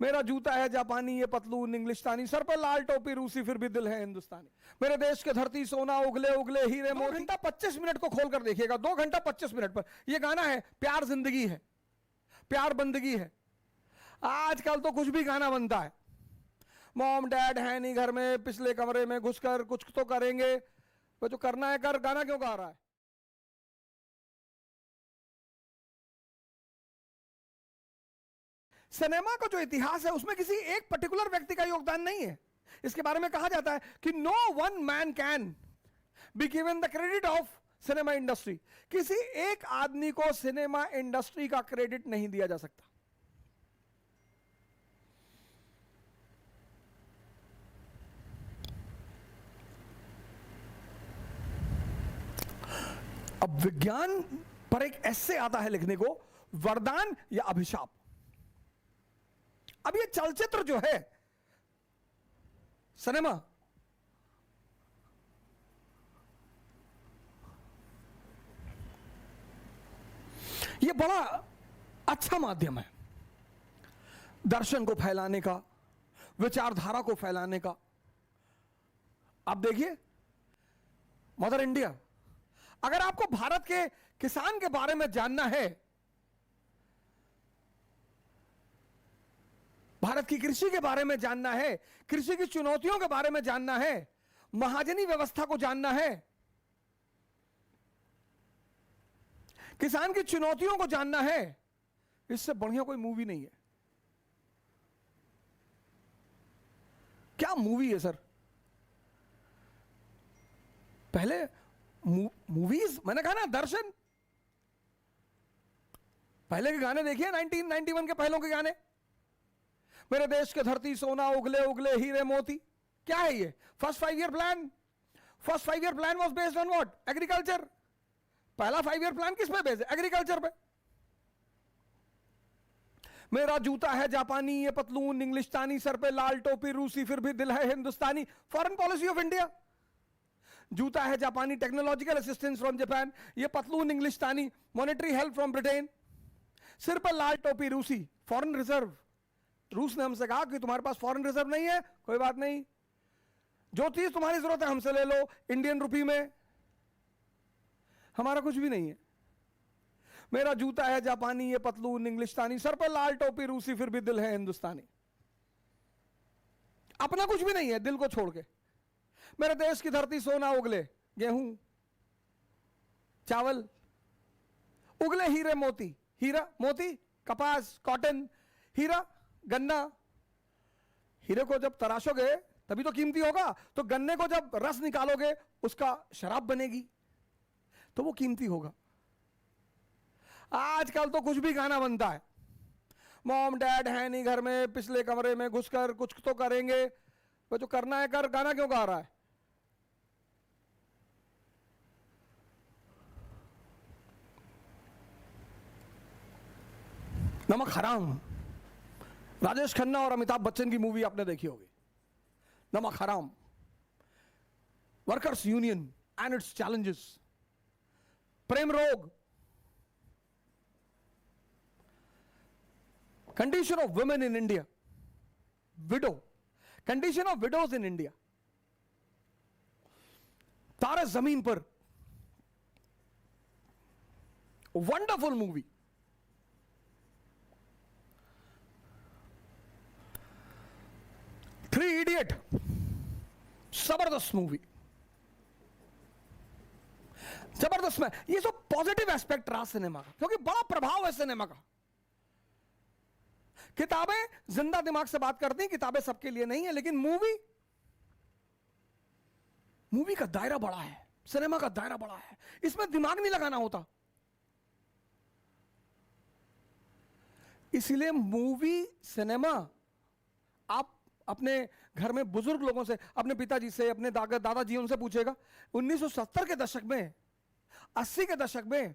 मेरा जूता है जापानी, ये पतलून इंग्लिशतानी, सर पर लाल टोपी रूसी, फिर भी दिल है हिंदुस्तानी। मेरे देश के धरती सोना, उगले उगले हीरे मोती। 2 घंटा 25 मिनट को खोल कर देखिएगा, 2 घंटा 25 मिनट पर यह गाना है प्यार जिंदगी है, प्यार बंदगी है। आजकल तो कुछ भी गाना बनता है, मॉम डैड है नहीं घर में, पिछले कमरे में घुसकर कुछ तो करेंगे, वो जो करना है कर, गाना क्यों गा रहा है? सिनेमा का जो इतिहास है उसमें किसी एक पर्टिकुलर व्यक्ति का योगदान नहीं है। इसके बारे में कहा जाता है कि no one man can be given the credit of cinema industry. किसी एक आदमी को सिनेमा इंडस्ट्री का क्रेडिट नहीं दिया जा सकता। अब विज्ञान पर एक ऐसे आता है लिखने को, वरदान या अभिशाप। अब ये चलचित्र जो है, सिनेमा, ये बड़ा अच्छा माध्यम है दर्शन को फैलाने का, विचारधारा को फैलाने का। आप देखिए मदर इंडिया, अगर आपको भारत के किसान के बारे में जानना है, भारत की कृषि के बारे में जानना है, कृषि की चुनौतियों के बारे में जानना है, महाजनी व्यवस्था को जानना है, किसान की चुनौतियों को जानना है, इससे बढ़िया कोई मूवी नहीं है। क्या मूवी है सर? पहले मूवीज, मैंने कहा ना दर्शन, पहले के गाने देखिए, 1991 के पहलों के गाने, मेरे देश के धरती सोना, उगले उगले हीरे मोती। क्या है ये? First 5 year plan. First 5 year plan was based on what? Agriculture. पहला 5 ईयर प्लान किस पे बेस्ड है? एग्रीकल्चर पे। मेरा जूता है जापानी, ये पतलून इंग्लिशतानी, सर पे लाल टोपी रूसी, फिर भी दिल है हिंदुस्तानी। Foreign policy of India. जूता है जापानी, टेक्नोलॉजिकल असिस्टेंस फ्रॉम जापान, ये पतलून इंग्लिशतानी, मॉनेटरी हेल्प फ्रॉम ब्रिटेन, सिर पर लाल टोपी रूसी, फॉरेन रिजर्व। रूस ने हमसे कहा कि तुम्हारे पास फॉरेन रिजर्व नहीं है, कोई बात नहीं, जो चीज तुम्हारी जरूरत है हमसे ले लो, इंडियन रुपी में, हमारा कुछ भी नहीं है। मेरा जूता है जापानी, ये पतलून इंग्लिशतानी, सर पर लाल टोपी रूसी, फिर भी दिल है हिंदुस्तानी। अपना कुछ भी नहीं है दिल को छोड़ के। मेरे देश की धरती सोना, उगले गेहूं चावल, उगले हीरे मोती, हीरा मोती, कपास कॉटन, हीरा गन्ना। हीरे को जब तराशोगे तभी तो कीमती होगा, तो गन्ने को जब रस निकालोगे उसका शराब बनेगी, तो वो कीमती होगा। आजकल तो कुछ भी गाना बनता है, मॉम डैड है नहीं घर में, पिछले कमरे में घुसकर कुछ तो करेंगे, वो जो करना है कर, गाना क्यों गा रहा है? नमक हराम, राजेश खन्ना और अमिताभ बच्चन की मूवी आपने देखी होगी, Namak Haram. Workers union and its challenges, Prem Rog, condition of women in India, widow, condition of widows in India, Taare Zameen Par, wonderful movie. Three idiot, जबरदस्त मूवी, जबरदस्त में ये सब पॉजिटिव एस्पेक्ट रहा सिनेमा का, क्योंकि बड़ा प्रभाव है सिनेमा का। किताबें जिंदा दिमाग से बात करती हैं, किताबें सबके लिए नहीं है, लेकिन मूवी का दायरा बड़ा है, सिनेमा का दायरा बड़ा है, इसमें दिमाग नहीं लगाना होता। इसलिए मूवी, सिनेमा, आप अपने घर में बुजुर्ग लोगों से, अपने पिताजी से, अपने दादाजी, उनसे पूछेगा, 1970 के दशक में, 80 के दशक में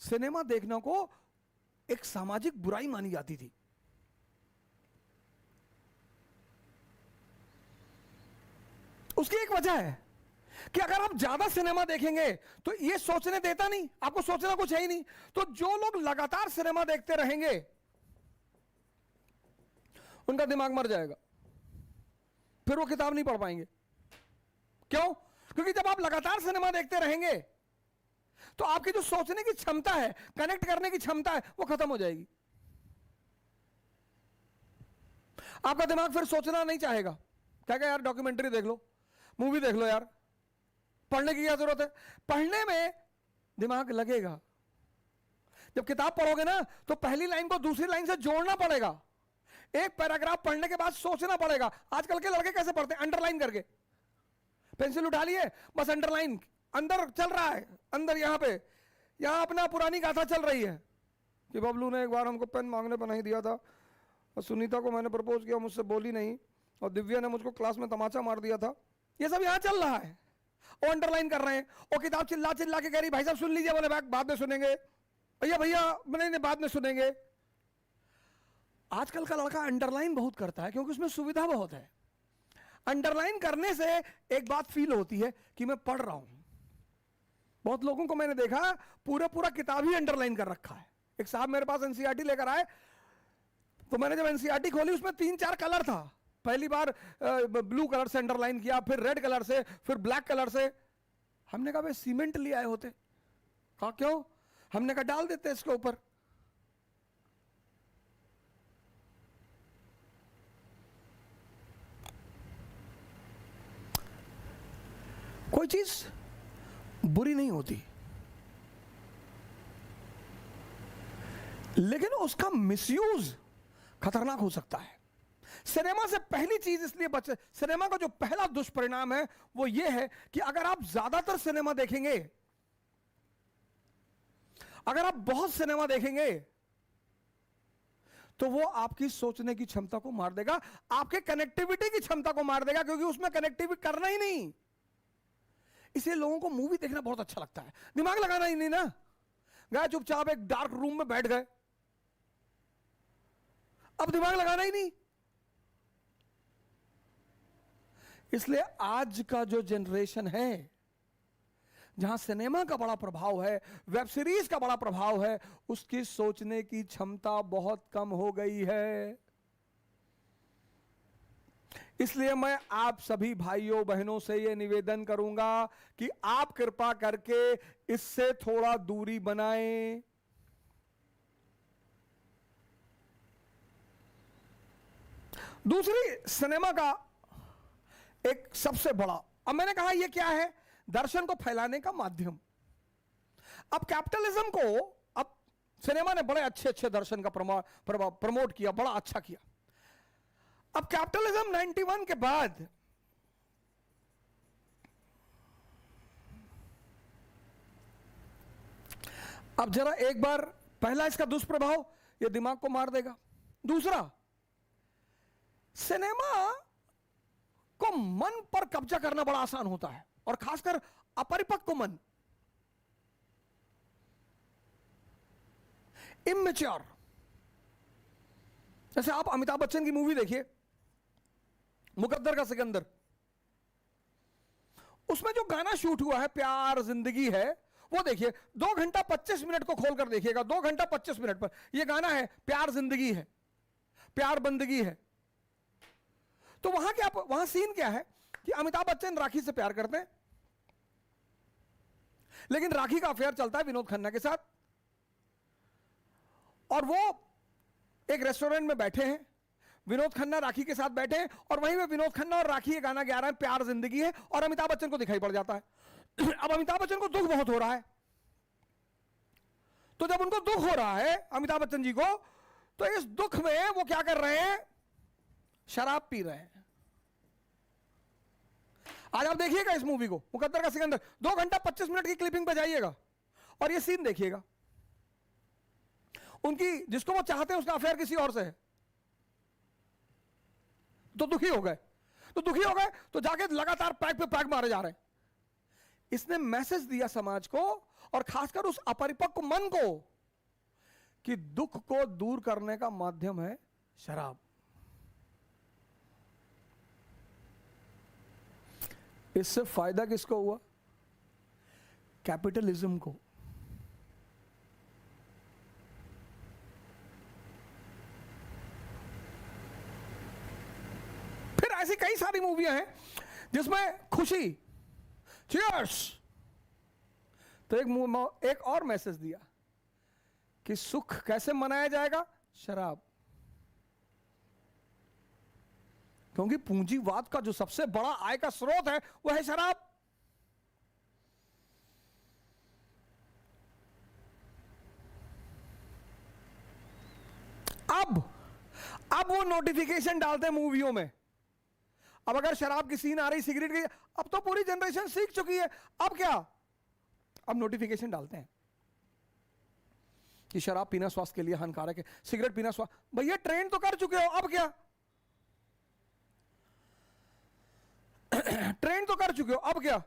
सिनेमा देखने को एक सामाजिक बुराई मानी जाती थी। उसकी एक वजह है कि अगर आप ज्यादा सिनेमा देखेंगे तो ये सोचने देता नहीं, आपको सोचना कुछ है ही नहीं। तो जो लोग लगातार सिनेमा देखते रहेंगे उनका दिमाग मर जाएगा, फिर वो किताब नहीं पढ़ पाएंगे। क्यों? क्योंकि जब आप लगातार सिनेमा देखते रहेंगे तो आपकी जो सोचने की क्षमता है, कनेक्ट करने की क्षमता है, वो खत्म हो जाएगी। आपका दिमाग फिर सोचना नहीं चाहेगा। क्या क्या यार, डॉक्यूमेंट्री देख लो, मूवी देख लो यार, पढ़ने की क्या जरूरत है? पढ़ने में दिमाग लगेगा। जब किताब पढ़ोगे ना तो पहली लाइन को दूसरी लाइन से जोड़ना पड़ेगा, एक पैराग्राफ पढ़ने के बाद सोचना पड़ेगा। आजकल के लड़के कैसे पढ़ते हैं? अंडरलाइन करके, पेंसिल उठा लिए, बस अंडरलाइन, अंदर चल रहा है, अंदर यहां पे, यहां अपना पुरानी गाथा चल रही है कि बबलू ने एक बार हमको पेन मांगने पर नहीं दिया था, और सुनीता को मैंने प्रपोज किया, मुझसे बोली नहीं, और दिव्या ने मुझको क्लास में तमाचा मार दिया था। ये सब यहां चल रहा है, वो अंडरलाइन कर रहे हैं। वो किताब चिल्ला चिल्ला के कह रही भाई साहब सुन लीजिए, बोले बाद में सुनेंगे, भैया भैया नहीं बाद में सुनेंगे। आजकल का लड़का अंडरलाइन बहुत करता है क्योंकि उसमें सुविधा बहुत है। अंडरलाइन करने से एक बात फील होती है कि मैं पढ़ रहा हूं। बहुत लोगों को मैंने देखा पूरा किताब ही अंडरलाइन कर रखा है। एक साहब मेरे पास एनसीईआरटी लेकर आए, तो मैंने जब एनसीईआरटी खोली उसमें 3-4 कलर था। पहली बार ब्लू कलर से अंडरलाइन किया, फिर रेड कलर से, फिर ब्लैक कलर से। हमने कहा भाई सीमेंट ले आए होते। कहा क्यों? हमने कहा डाल देते इसके ऊपर। कोई चीज बुरी नहीं होती, लेकिन उसका मिसयूज खतरनाक हो सकता है। सिनेमा से पहली चीज इसलिए बचे, सिनेमा का जो पहला दुष्परिणाम है वो ये है कि अगर आप ज्यादातर सिनेमा देखेंगे, अगर आप बहुत सिनेमा देखेंगे, तो वो आपकी सोचने की क्षमता को मार देगा, आपके कनेक्टिविटी की क्षमता को मार देगा, क्योंकि उसमें कनेक्टिविटी करना ही नहीं। इसलिए लोगों को मूवी देखना बहुत अच्छा लगता है, दिमाग लगाना ही नहीं ना। गए चुपचाप एक डार्क रूम में बैठ गए, अब दिमाग लगाना ही नहीं। इसलिए आज का जो जनरेशन है, जहां सिनेमा का बड़ा प्रभाव है, वेब सीरीज का बड़ा प्रभाव है, उसकी सोचने की क्षमता बहुत कम हो गई है। इसलिए मैं आप सभी भाइयों बहनों से यह निवेदन करूंगा कि आप कृपा करके इससे थोड़ा दूरी बनाएं। दूसरी, सिनेमा का एक सबसे बड़ा, अब मैंने कहा यह क्या है? दर्शन को फैलाने का माध्यम। अब कैपिटलिज्म को, अब सिनेमा ने बड़े अच्छे अच्छे दर्शन का प्रमोट किया, बड़ा अच्छा किया। अब कैपिटलिज्म 91 के बाद अब जरा एक बार, पहला इसका दुष्प्रभाव, यह दिमाग को मार देगा। दूसरा, सिनेमा को मन पर कब्जा करना बड़ा आसान होता है, और खासकर अपरिपक्व मन, इमेच्योर। जैसे आप अमिताभ बच्चन की मूवी देखिए, मुकद्दर का सिकंदर, उसमें जो गाना शूट हुआ है प्यार जिंदगी है, वो देखिए, 2 घंटा 25 मिनट को खोलकर देखिएगा, 2 घंटा 25 मिनट पर यह गाना है, प्यार जिंदगी है, प्यार बंदगी है। तो वहां क्या, वहां सीन क्या है कि अमिताभ बच्चन राखी से प्यार करते हैं, लेकिन राखी का अफेयर चलता है विनोद खन्ना के साथ, और वो एक रेस्टोरेंट में बैठे हैं, विनोद खन्ना राखी के साथ बैठे हैं, और वहीं में विनोद खन्ना और राखी ये गाना गा रहे हैं, प्यार जिंदगी है, और अमिताभ बच्चन को दिखाई पड़ जाता है। अब अमिताभ बच्चन को दुख बहुत हो रहा है, तो जब उनको दुख हो रहा है अमिताभ बच्चन जी को, तो इस दुख में वो क्या कर रहे हैं? शराब पी रहे हैं। आज आप देखिएगा इस मूवी को, मुकद्दर का सिकंदर, 2 घंटा 25 मिनट की क्लिपिंग पे जाइएगा और ये सीन देखिएगा। उनकी, जिसको वो चाहते हैं उसका अफेयर किसी और से है, तो दुखी हो गए, तो जाके लगातार पैक पे पैक मारे जा रहे हैं। इसने मैसेज दिया समाज को, और खासकर उस अपरिपक्व मन को, कि दुख को दूर करने का माध्यम है शराब। इससे फायदा किसको हुआ? कैपिटलिज्म को। ऐसी कई सारी मूवियां हैं जिसमें खुशी, चीयर्स। तो एक और मैसेज दिया कि सुख कैसे मनाया जाएगा? शराब। क्योंकि पूंजीवाद का जो सबसे बड़ा आय का स्रोत है वह है शराब। अब वो नोटिफिकेशन डालते हैं मूवियों में। अब अगर शराब की सीन आ रही, सिगरेट की, अब तो पूरी जनरेशन सीख चुकी है। अब क्या? अब नोटिफिकेशन डालते हैं कि शराब पीना स्वास्थ्य के लिए हानिकारक है, सिगरेट पीना स्वास्थ्य। भैया ट्रेन तो कर चुके हो, अब क्या? ट्रेन तो कर चुके हो, अब क्या?